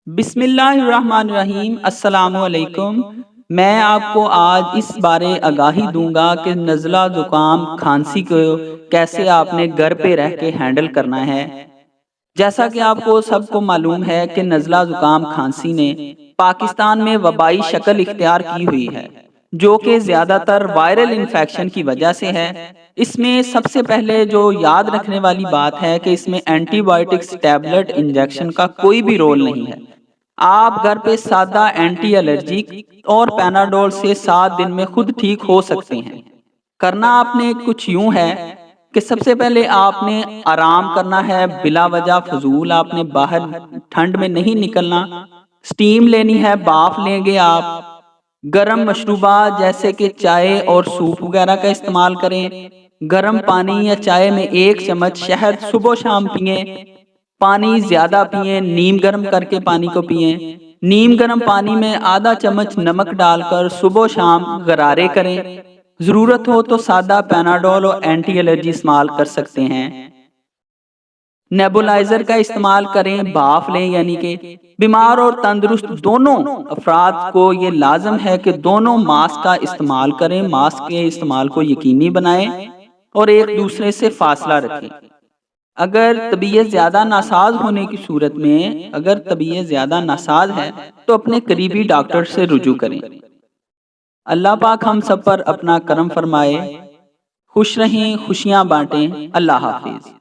بسم اللہ الرحمن الرحیم، السلام علیکم۔ میں آپ کو آج اس بارے آگاہی دوں گا کہ نزلہ زکام کھانسی کو کیسے آپ نے گھر پہ رہ کے ہینڈل کرنا ہے۔ جیسا کہ آپ کو سب کو معلوم ہے کہ نزلہ زکام کھانسی نے پاکستان میں وبائی شکل اختیار کی ہوئی ہے، جو کہ زیادہ تر وائرل انفیکشن کی وجہ سے ہے۔ اس میں سب سے پہلے جو یاد رکھنے والی بات ہے کہ اس میں اینٹی بائیوٹکس ٹیبلٹ انجیکشن کا کوئی بھی رول نہیں ہے۔ آپ گھر پہ سادہ اینٹی الرجک اور پیناڈول سے 7 دن میں خود ٹھیک ہو سکتے ہیں۔ کرنا آپ نے کچھ یوں ہے کہ سب سے پہلے آپ نے آرام کرنا ہے، بلا وجہ فضول آپ نے باہر ٹھنڈ میں نہیں نکلنا۔ سٹیم لینی ہے، باف لیں گے آپ۔ گرم مشروبات جیسے کہ چائے اور سوپ وغیرہ کا استعمال کریں۔ گرم پانی یا چائے میں 1 چمچ شہد صبح و شام پئیں۔ پانی زیادہ پئیں، نیم گرم کر کے پانی کو پئیں۔ نیم گرم پانی میں ½ چمچ نمک ڈال کر صبح و شام غرارے کریں۔ ضرورت ہو تو سادہ پیناڈول اور اینٹی الرجی استعمال کر سکتے ہیں۔ نیبولائزر کا استعمال کریں، بھاپ لیں، یعنی کہ بیمار اور تندرست دونوں افراد کو یہ لازم ہے کہ دونوں ماسک کا استعمال کریں۔ ماسک کے استعمال کو یقینی بنائیں اور ایک دوسرے سے فاصلہ رکھیں۔ اگر طبیعت زیادہ ناساز ہونے کی صورت میں ہے تو اپنے قریبی ڈاکٹر سے رجوع کریں۔ اللہ پاک ہم سب پر اپنا کرم فرمائے۔ خوش رہیں، خوشیاں بانٹیں۔ اللہ حافظ۔